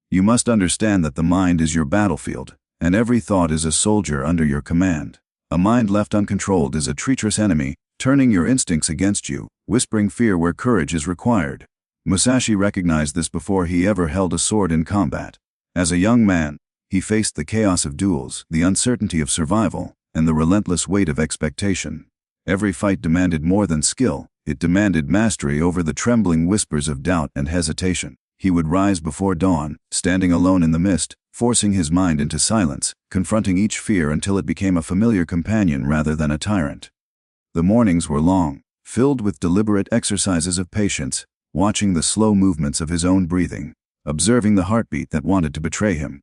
You must understand that the mind is your battlefield, and every thought is a soldier under your command. A mind left uncontrolled is a treacherous enemy, turning your instincts against you, whispering fear where courage is required. Musashi recognized this before he ever held a sword in combat. As a young man, he faced the chaos of duels, the uncertainty of survival, and the relentless weight of expectation. Every fight demanded more than skill, it demanded mastery over the trembling whispers of doubt and hesitation. He would rise before dawn, standing alone in the mist, forcing his mind into silence, confronting each fear until it became a familiar companion rather than a tyrant. The mornings were long, filled with deliberate exercises of patience, watching the slow movements of his own breathing, observing the heartbeat that wanted to betray him.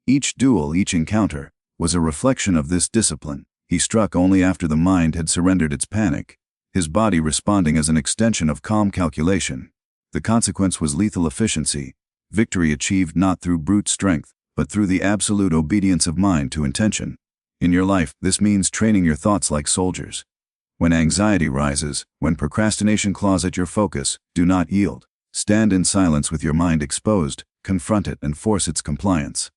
Each duel, each encounter, was a reflection of this discipline. He struck only after the mind had surrendered its panic, his body responding as an extension of calm calculation. The consequence was lethal efficiency, victory achieved not through brute strength, but through the absolute obedience of mind to intention. In your life, this means training your thoughts like soldiers. When anxiety rises, when procrastination claws at your focus, do not yield. Stand in silence with your mind exposed, confront it and force its compliance.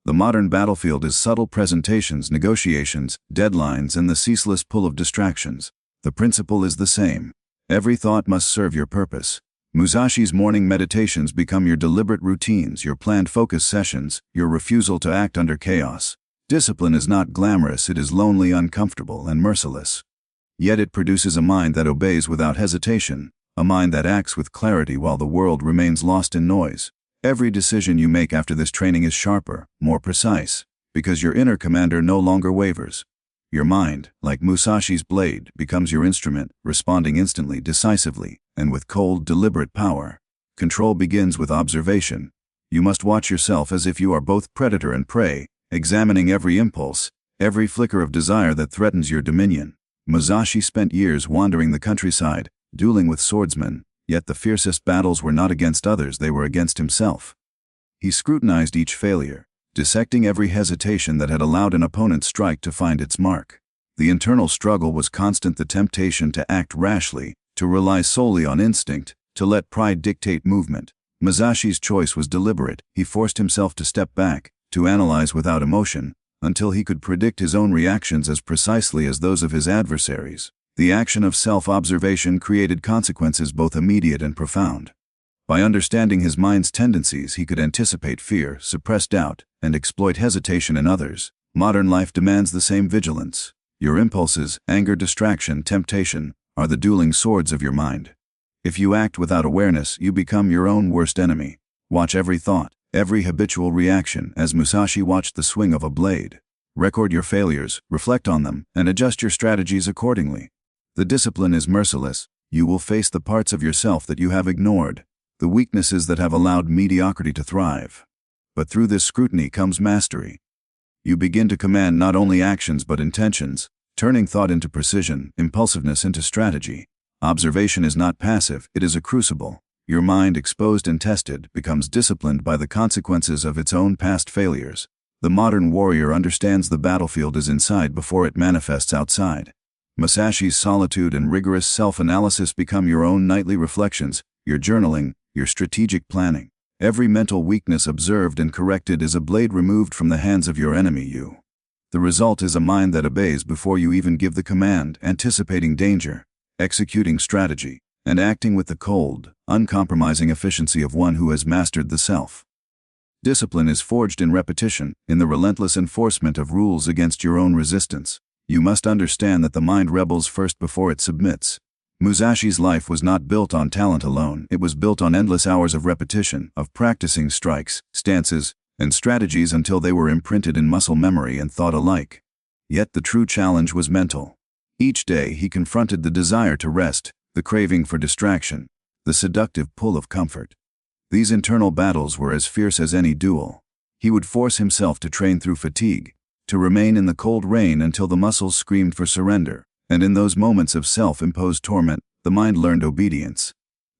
The modern battlefield is subtle presentations, negotiations, deadlines, and the ceaseless pull of distractions. The principle is the same. Every thought must serve your purpose. Musashi's morning meditations become your deliberate routines, your planned focus sessions, your refusal to act under chaos. Discipline is not glamorous, it is lonely, uncomfortable, and merciless. Yet it produces a mind that obeys without hesitation, a mind that acts with clarity while the world remains lost in noise. Every decision you make after this training is sharper, more precise, because your inner commander no longer wavers. Your mind, like Musashi's blade, becomes your instrument, responding instantly, decisively, and with cold, deliberate power. Control begins with observation. You must watch yourself as if you are both predator and prey, examining every impulse, every flicker of desire that threatens your dominion. Musashi spent years wandering the countryside, dueling with swordsmen, yet the fiercest battles were not against others, they were against himself. He scrutinized each failure, dissecting every hesitation that had allowed an opponent's strike to find its mark. The internal struggle was constant, the temptation to act rashly, to rely solely on instinct, to let pride dictate movement. Musashi's choice was deliberate. He forced himself to step back, to analyze without emotion, until he could predict his own reactions as precisely as those of his adversaries. The action of self-observation created consequences both immediate and profound. By understanding his mind's tendencies, he could anticipate fear, suppress doubt, and exploit hesitation in others. Modern life demands the same vigilance. Your impulses, anger, distraction, temptation, are the dueling swords of your mind. If you act without awareness, you become your own worst enemy. Watch every thought, every habitual reaction, as Musashi watched the swing of a blade. Record your failures, reflect on them, and adjust your strategies accordingly. The discipline is merciless. You will face the parts of yourself that you have ignored, the weaknesses that have allowed mediocrity to thrive. But through this scrutiny comes mastery. You begin to command not only actions but intentions, turning thought into precision, impulsiveness into strategy. Observation is not passive, it is a crucible. Your mind, exposed and tested, becomes disciplined by the consequences of its own past failures. The modern warrior understands the battlefield is inside before it manifests outside. Musashi's solitude and rigorous self-analysis become your own nightly reflections, your journaling, your strategic planning. Every mental weakness observed and corrected is a blade removed from the hands of your enemy. The result is a mind that obeys before you even give the command, anticipating danger, executing strategy, and acting with the cold, uncompromising efficiency of one who has mastered the self. Discipline is forged in repetition, in the relentless enforcement of rules against your own resistance. You must understand that the mind rebels first before it submits. Musashi's life was not built on talent alone, it was built on endless hours of repetition, of practicing strikes, stances, and strategies until they were imprinted in muscle memory and thought alike. Yet the true challenge was mental. Each day he confronted the desire to rest, the craving for distraction, the seductive pull of comfort. These internal battles were as fierce as any duel. He would force himself to train through fatigue, to remain in the cold rain until the muscles screamed for surrender, and in those moments of self-imposed torment, the mind learned obedience.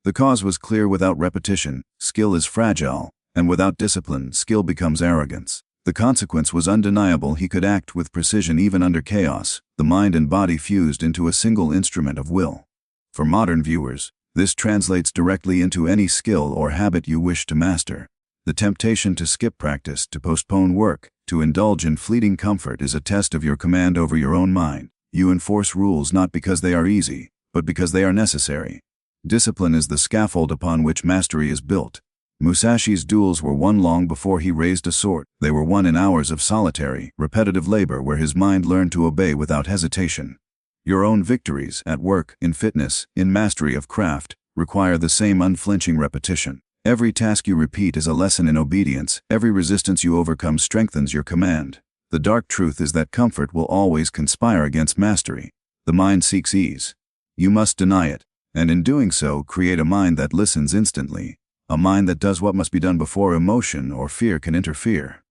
The cause was clear: without repetition, skill is fragile, and without discipline, skill becomes arrogance. The consequence was undeniable: he could act with precision even under chaos, the mind and body fused into a single instrument of will. For modern viewers, this translates directly into any skill or habit you wish to master. The temptation to skip practice, to postpone work, to indulge in fleeting comfort is a test of your command over your own mind. You enforce rules not because they are easy, but because they are necessary. Discipline is the scaffold upon which mastery is built. Musashi's duels were won long before he raised a sword. They were won in hours of solitary, repetitive labor where his mind learned to obey without hesitation. Your own victories, at work, in fitness, in mastery of craft, require the same unflinching repetition. Every task you repeat is a lesson in obedience. Every resistance you overcome strengthens your command. The dark truth is that comfort will always conspire against mastery. The mind seeks ease. You must deny it, and in doing so, create a mind that listens instantly, a mind that does what must be done before emotion or fear can interfere.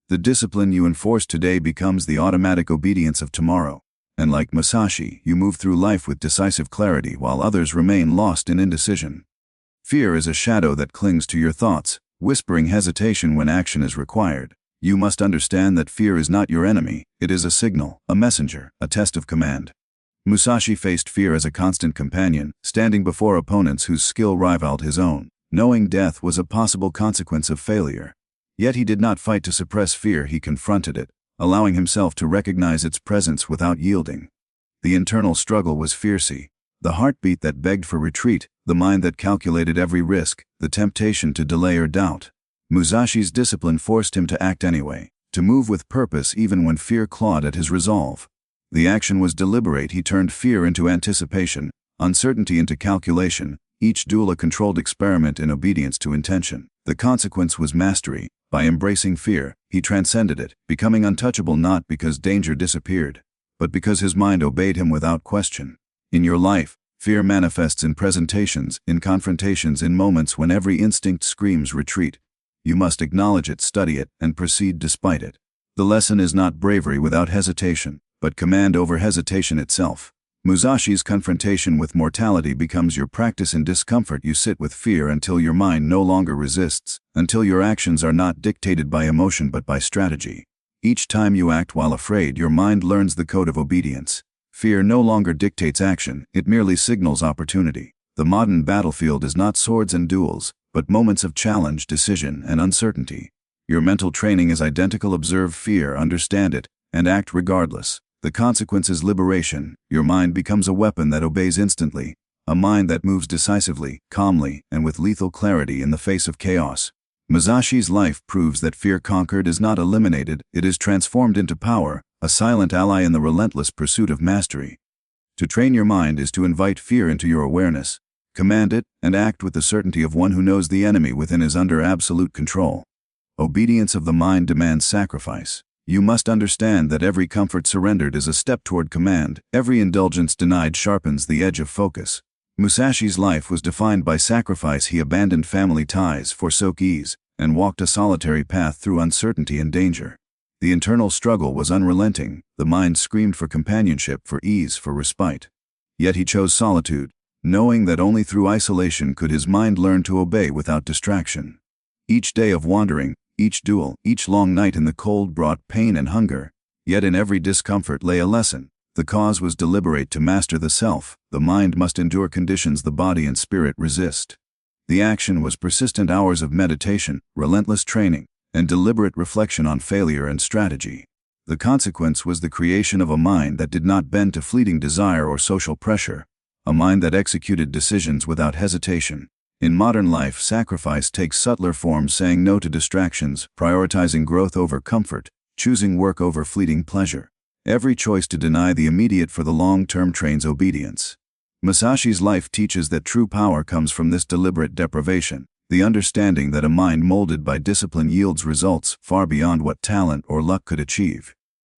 The discipline you enforce today becomes the automatic obedience of tomorrow, and like Musashi, you move through life with decisive clarity while others remain lost in indecision. Fear is a shadow that clings to your thoughts, whispering hesitation when action is required. You must understand that fear is not your enemy. It is a signal, a messenger, a test of command. Musashi faced fear as a constant companion, standing before opponents whose skill rivaled his own, knowing death was a possible consequence of failure. Yet he did not fight to suppress fear, he confronted it, allowing himself to recognize its presence without yielding. The internal struggle was fierce. The heartbeat that begged for retreat, the mind that calculated every risk, the temptation to delay or doubt. Musashi's discipline forced him to act anyway, to move with purpose even when fear clawed at his resolve. The action was deliberate. He turned fear into anticipation, uncertainty into calculation, each duel a controlled experiment in obedience to intention. The consequence was mastery. By embracing fear, he transcended it, becoming untouchable not because danger disappeared, but because his mind obeyed him without question. In your life, fear manifests in presentations, in confrontations, in moments when every instinct screams retreat. You must acknowledge it, study it, and proceed despite it. The lesson is not bravery without hesitation, but command over hesitation itself. Musashi's confrontation with mortality becomes your practice in discomfort. You sit with fear until your mind no longer resists, until your actions are not dictated by emotion but by strategy. Each time you act while afraid, your mind learns the code of obedience. Fear no longer dictates action, it merely signals opportunity. The modern battlefield is not swords and duels, but moments of challenge, decision, and uncertainty. Your mental training is identical. Observe fear, understand it, and act regardless. The consequence is liberation. Your mind becomes a weapon that obeys instantly, a mind that moves decisively, calmly, and with lethal clarity in the face of chaos. Musashi's life proves that fear conquered is not eliminated, it is transformed into power, a silent ally in the relentless pursuit of mastery. To train your mind is to invite fear into your awareness, command it, and act with the certainty of one who knows the enemy within is under absolute control. Obedience of the mind demands sacrifice. You must understand that every comfort surrendered is a step toward command, every indulgence denied sharpens the edge of focus. Musashi's life was defined by sacrifice. He abandoned family ties, forsook ease, and walked a solitary path through uncertainty and danger. The internal struggle was unrelenting. The mind screamed for companionship, for ease, for respite. Yet he chose solitude, knowing that only through isolation could his mind learn to obey without distraction. Each day of wandering, each duel, each long night in the cold brought pain and hunger, yet in every discomfort lay a lesson. The cause was deliberate. To master the self, the mind must endure conditions the body and spirit resist. The action was persistent hours of meditation, relentless training, and deliberate reflection on failure and strategy. The consequence was the creation of a mind that did not bend to fleeting desire or social pressure, a mind that executed decisions without hesitation. In modern life, sacrifice takes subtler forms: saying no to distractions, prioritizing growth over comfort, choosing work over fleeting pleasure. Every choice to deny the immediate for the long-term trains obedience. Musashi's life teaches that true power comes from this deliberate deprivation, the understanding that a mind molded by discipline yields results far beyond what talent or luck could achieve.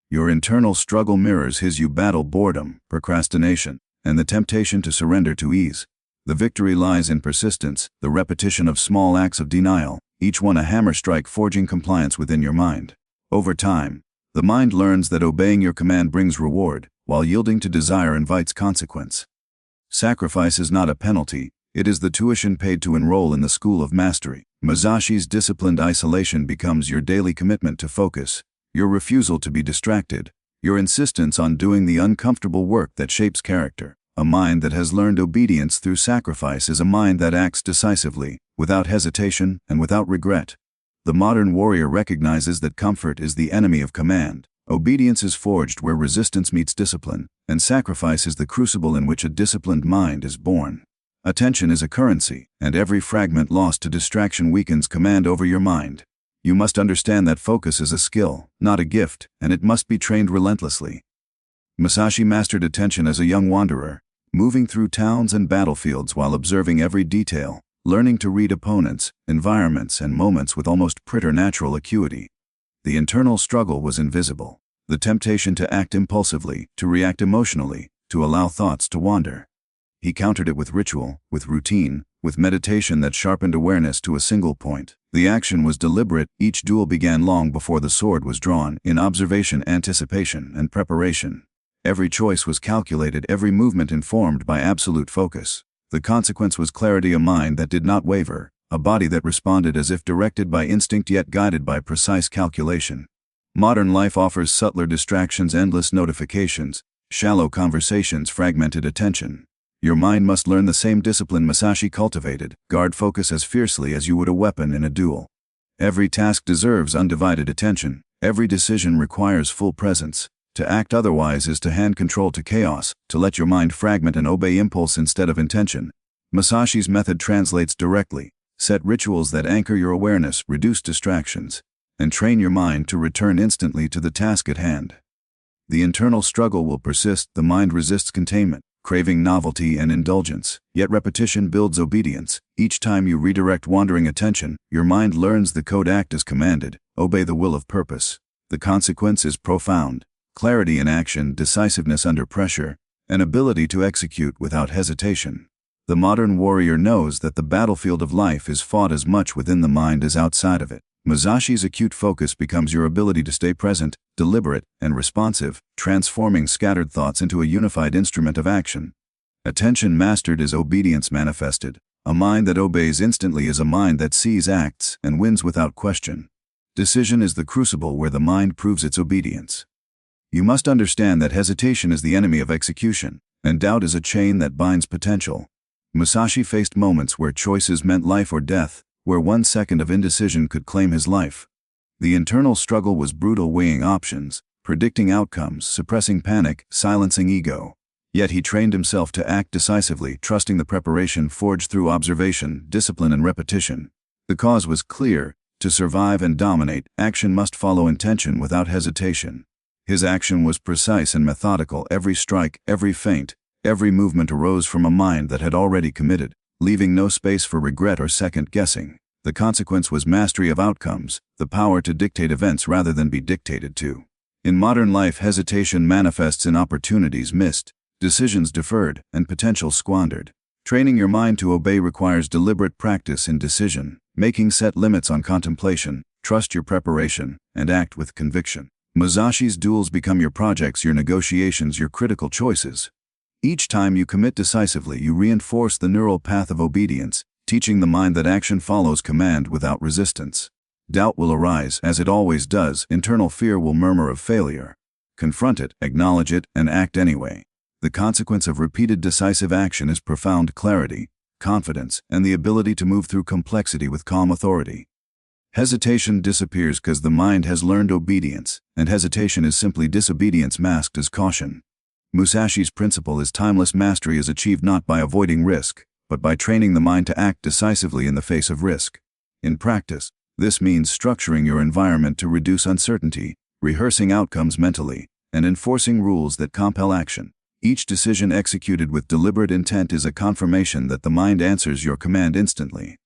Your internal struggle mirrors his. You battle boredom, procrastination, and the temptation to surrender to ease. The victory lies in persistence, the repetition of small acts of denial, each one a hammer strike forging compliance within your mind. Over time, the mind learns that obeying your command brings reward, while yielding to desire invites consequence. Sacrifice is not a penalty, it is the tuition paid to enroll in the school of mastery. Musashi's disciplined isolation becomes your daily commitment to focus, your refusal to be distracted, your insistence on doing the uncomfortable work that shapes character. A mind that has learned obedience through sacrifice is a mind that acts decisively, without hesitation and without regret. The modern warrior recognizes that comfort is the enemy of command. Obedience is forged where resistance meets discipline, and sacrifice is the crucible in which a disciplined mind is born. Attention is a currency, and every fragment lost to distraction weakens command over your mind. You must understand that focus is a skill, not a gift, and it must be trained relentlessly. Musashi mastered attention as a young wanderer, moving through towns and battlefields while observing every detail, learning to read opponents, environments, and moments with almost preternatural acuity. The internal struggle was invisible. The temptation to act impulsively, to react emotionally, to allow thoughts to wander. He countered it with ritual, with routine, with meditation that sharpened awareness to a single point. The action was deliberate. Each duel began long before the sword was drawn, in observation, anticipation, and preparation. Every choice was calculated, every movement informed by absolute focus. The consequence was clarity, a mind that did not waver, a body that responded as if directed by instinct yet guided by precise calculation. Modern life offers subtler distractions, endless notifications, shallow conversations, fragmented attention. Your mind must learn the same discipline Musashi cultivated. Guard focus as fiercely as you would a weapon in a duel. Every task deserves undivided attention. Every decision requires full presence. To act otherwise is to hand control to chaos, to let your mind fragment and obey impulse instead of intention. Musashi's method translates directly. Set rituals that anchor your awareness, reduce distractions, and train your mind to return instantly to the task at hand. The internal struggle will persist. The mind resists containment, craving novelty and indulgence, yet repetition builds obedience. Each time you redirect wandering attention, your mind learns the code: act as commanded, obey the will of purpose. The consequence is profound. Clarity in action, decisiveness under pressure, an ability to execute without hesitation. The modern warrior knows that the battlefield of life is fought as much within the mind as outside of it. Musashi's acute focus becomes your ability to stay present, deliberate, and responsive, transforming scattered thoughts into a unified instrument of action. Attention mastered is obedience manifested. A mind that obeys instantly is a mind that sees, acts, and wins without question. Decision is the crucible where the mind proves its obedience. You must understand that hesitation is the enemy of execution, and doubt is a chain that binds potential. Musashi faced moments where choices meant life or death, where 1 second of indecision could claim his life. The internal struggle was brutal, weighing options, predicting outcomes, suppressing panic, silencing ego. Yet he trained himself to act decisively, trusting the preparation forged through observation, discipline, and repetition. The cause was clear: to survive and dominate, action must follow intention without hesitation. His action was precise and methodical. Every strike, every feint, every movement arose from a mind that had already committed, leaving no space for regret or second-guessing. The consequence was mastery of outcomes, the power to dictate events rather than be dictated to. In modern life, hesitation manifests in opportunities missed, decisions deferred, and potential squandered. Training your mind to obey requires deliberate practice in decision making. Set limits on contemplation, trust your preparation, and act with conviction. Musashi's duels become your projects, your negotiations, your critical choices. Each time you commit decisively, you reinforce the neural path of obedience, teaching the mind that action follows command without resistance. Doubt will arise, as it always does. Internal fear will murmur of failure. Confront it, acknowledge it, and act anyway. The consequence of repeated decisive action is profound clarity, confidence, and the ability to move through complexity with calm authority. Hesitation disappears because the mind has learned obedience, and hesitation is simply disobedience masked as caution. Musashi's principle is timeless. Mastery is achieved not by avoiding risk, but by training the mind to act decisively in the face of risk. In practice, this means structuring your environment to reduce uncertainty, rehearsing outcomes mentally, and enforcing rules that compel action. Each decision executed with deliberate intent is a confirmation that the mind answers your command instantly.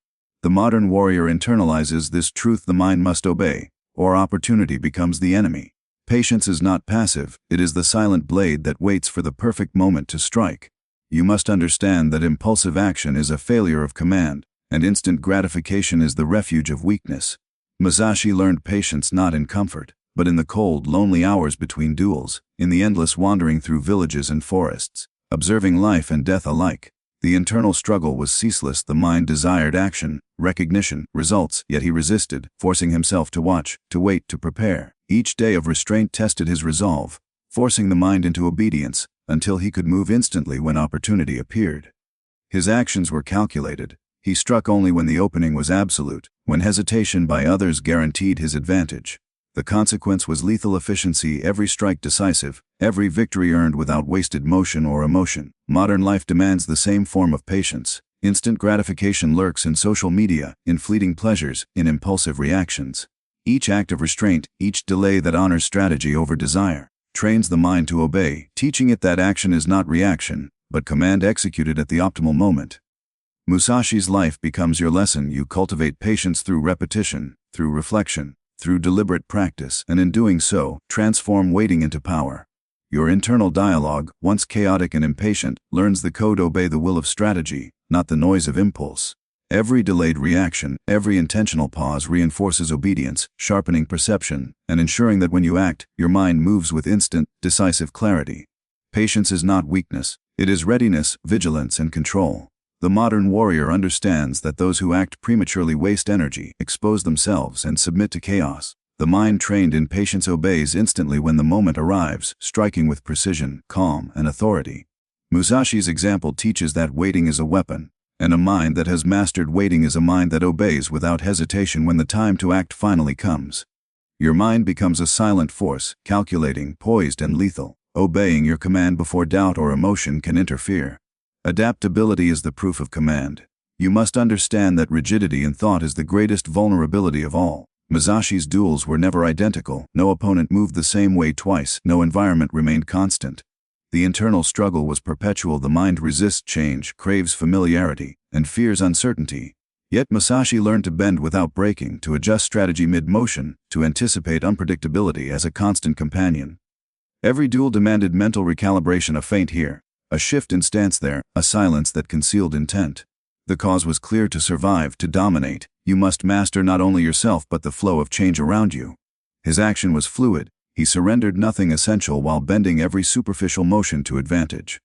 The modern warrior internalizes this truth: the mind must obey, or opportunity becomes the enemy. Patience is not passive, it is the silent blade that waits for the perfect moment to strike. You must understand that impulsive action is a failure of command, and instant gratification is the refuge of weakness. Musashi learned patience not in comfort, but in the cold, lonely hours between duels, in the endless wandering through villages and forests, observing life and death alike. The internal struggle was ceaseless. The mind desired action, recognition, results, yet he resisted, forcing himself to watch, to wait, to prepare. Each day of restraint tested his resolve, forcing the mind into obedience, until he could move instantly when opportunity appeared. His actions were calculated. He struck only when the opening was absolute, when hesitation by others guaranteed his advantage. The consequence was lethal efficiency, every strike decisive, every victory earned without wasted motion or emotion. Modern life demands the same form of patience. Instant gratification lurks in social media, in fleeting pleasures, in impulsive reactions. Each act of restraint, each delay that honors strategy over desire, trains the mind to obey, teaching it that action is not reaction, but command executed at the optimal moment. Musashi's life becomes your lesson. You cultivate patience through repetition, through reflection, through deliberate practice, and in doing so, transform waiting into power. Your internal dialogue, once chaotic and impatient, learns the code: obey the will of strategy, not the noise of impulse. Every delayed reaction, every intentional pause reinforces obedience, sharpening perception, and ensuring that when you act, your mind moves with instant, decisive clarity. Patience is not weakness, it is readiness, vigilance, and control. The modern warrior understands that those who act prematurely waste energy, expose themselves, and submit to chaos. The mind trained in patience obeys instantly when the moment arrives, striking with precision, calm, and authority. Musashi's example teaches that waiting is a weapon, and a mind that has mastered waiting is a mind that obeys without hesitation when the time to act finally comes. Your mind becomes a silent force, calculating, poised, and lethal, obeying your command before doubt or emotion can interfere. Adaptability is the proof of command. You must understand that rigidity in thought is the greatest vulnerability of all. Musashi's duels were never identical, no opponent moved the same way twice, no environment remained constant. The internal struggle was perpetual. The mind resists change, craves familiarity, and fears uncertainty. Yet Musashi learned to bend without breaking, to adjust strategy mid-motion, to anticipate unpredictability as a constant companion. Every duel demanded mental recalibration, a feint here, a shift in stance there, a silence that concealed intent. The cause was clear: to survive, to dominate, you must master not only yourself but the flow of change around you. His action was fluid. He surrendered nothing essential while bending every superficial motion to advantage.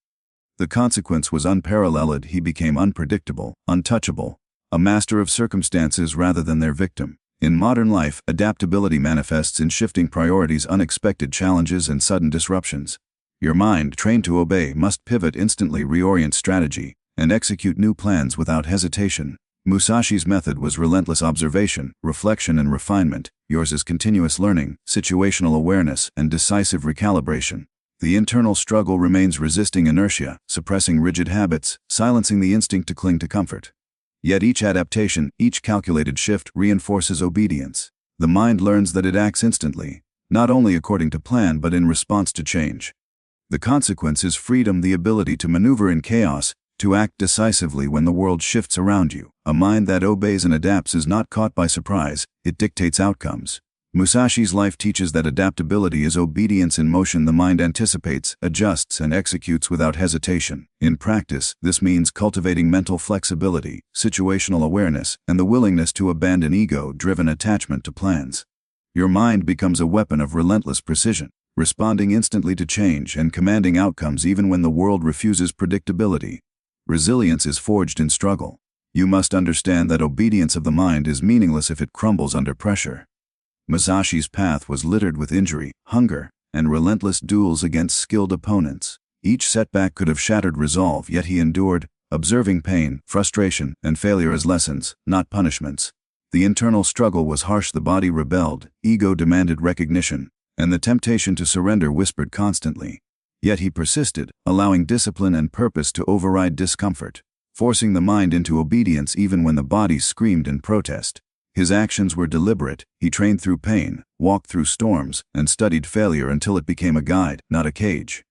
The consequence was unparalleled. He became unpredictable, untouchable, a master of circumstances rather than their victim. In modern life, adaptability manifests in shifting priorities, unexpected challenges, and sudden disruptions. Your mind, trained to obey, must pivot instantly, reorient strategy, and execute new plans without hesitation. Musashi's method was relentless observation, reflection, and refinement. Yours is continuous learning, situational awareness, and decisive recalibration. The internal struggle remains: resisting inertia, suppressing rigid habits, silencing the instinct to cling to comfort. Yet each adaptation, each calculated shift reinforces obedience. The mind learns that it acts instantly, not only according to plan but in response to change. The consequence is freedom, the ability to maneuver in chaos, to act decisively when the world shifts around you. A mind that obeys and adapts is not caught by surprise, it dictates outcomes. Musashi's life teaches that adaptability is obedience in motion. The mind anticipates, adjusts, and executes without hesitation. In practice, this means cultivating mental flexibility, situational awareness, and the willingness to abandon ego-driven attachment to plans. Your mind becomes a weapon of relentless precision, responding instantly to change and commanding outcomes even when the world refuses predictability. Resilience is forged in struggle. You must understand that obedience of the mind is meaningless if it crumbles under pressure. Musashi's path was littered with injury, hunger, and relentless duels against skilled opponents. Each setback could have shattered resolve, yet he endured, observing pain, frustration, and failure as lessons, not punishments. The internal struggle was harsh. The body rebelled, ego demanded recognition, and the temptation to surrender whispered constantly. Yet he persisted, allowing discipline and purpose to override discomfort, forcing the mind into obedience even when the body screamed in protest. His actions were deliberate. He trained through pain, walked through storms, and studied failure until it became a guide, not a cage.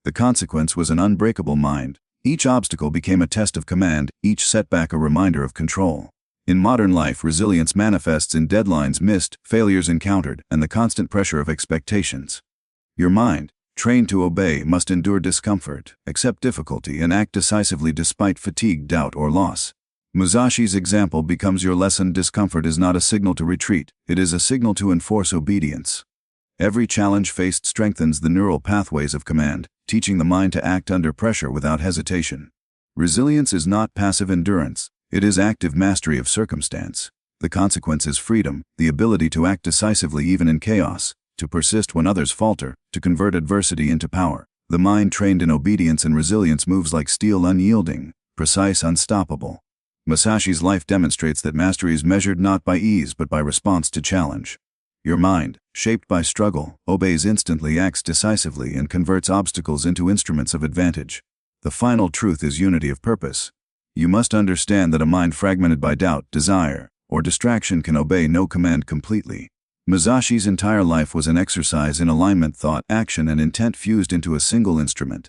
The consequence was an unbreakable mind. Each obstacle became a test of command, each setback a reminder of control. In modern life, resilience manifests in deadlines missed, failures encountered, and the constant pressure of expectations. Your mind, trained to obey, must endure discomfort, accept difficulty, and act decisively despite fatigue, doubt, or loss. Musashi's example becomes your lesson. Discomfort is not a signal to retreat, it is a signal to enforce obedience. Every challenge faced strengthens the neural pathways of command, teaching the mind to act under pressure without hesitation. Resilience is not passive endurance, it is active mastery of circumstance. The consequence is freedom, the ability to act decisively even in chaos, to persist when others falter, to convert adversity into power. The mind trained in obedience and resilience moves like steel, unyielding, precise, unstoppable. Musashi's life demonstrates that mastery is measured not by ease but by response to challenge. Your mind, shaped by struggle, obeys instantly, acts decisively, and converts obstacles into instruments of advantage. The final truth is unity of purpose. You must understand that a mind fragmented by doubt, desire, or distraction can obey no command completely. Musashi's entire life was an exercise in alignment, thought, action, and intent fused into a single instrument.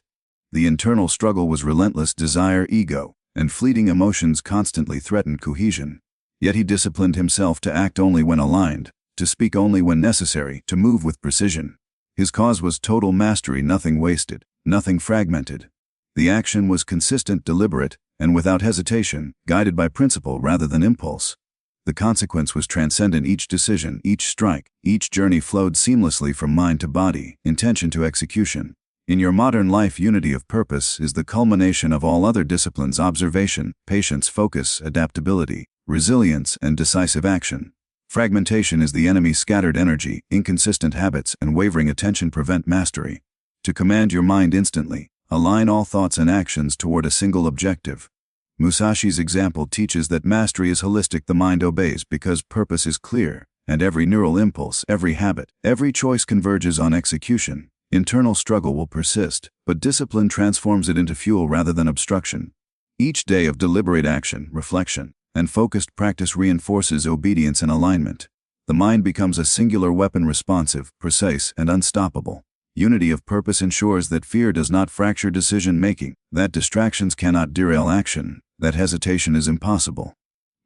The internal struggle was relentless. Desire, ego, and fleeting emotions constantly threatened cohesion. Yet he disciplined himself to act only when aligned, to speak only when necessary, to move with precision. His cause was total mastery, nothing wasted, nothing fragmented. The action was consistent, deliberate, and without hesitation, guided by principle rather than impulse. The consequence was transcendent. Each decision, each strike, each journey flowed seamlessly from mind to body, intention to execution. In your modern life, unity of purpose is the culmination of all other disciplines: observation, patience, focus, adaptability, resilience, and decisive action. Fragmentation is the enemy. Scattered energy, inconsistent habits, and wavering attention prevent mastery. To command your mind instantly, align all thoughts and actions toward a single objective. Musashi's example teaches that mastery is holistic. The mind obeys because purpose is clear, and every neural impulse, every habit, every choice converges on execution. Internal struggle will persist, but discipline transforms it into fuel rather than obstruction. Each day of deliberate action, reflection, and focused practice reinforces obedience and alignment. The mind becomes a singular weapon, responsive, precise, and unstoppable. Unity of purpose ensures that fear does not fracture decision-making, that distractions cannot derail action, that hesitation is impossible.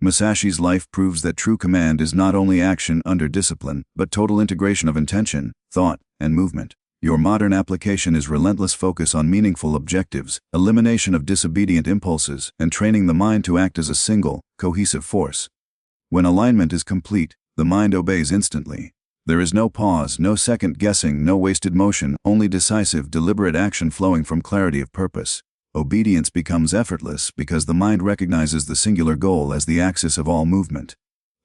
Musashi's life proves that true command is not only action under discipline, but total integration of intention, thought, and movement. Your modern application is relentless focus on meaningful objectives, elimination of disobedient impulses, and training the mind to act as a single, cohesive force. When alignment is complete, the mind obeys instantly. There is no pause, no second guessing, no wasted motion, only decisive, deliberate action flowing from clarity of purpose. Obedience becomes effortless because the mind recognizes the singular goal as the axis of all movement.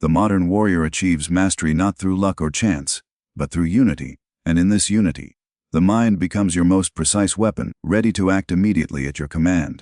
The modern warrior achieves mastery not through luck or chance, but through unity, and in this unity, the mind becomes your most precise weapon, ready to act immediately at your command.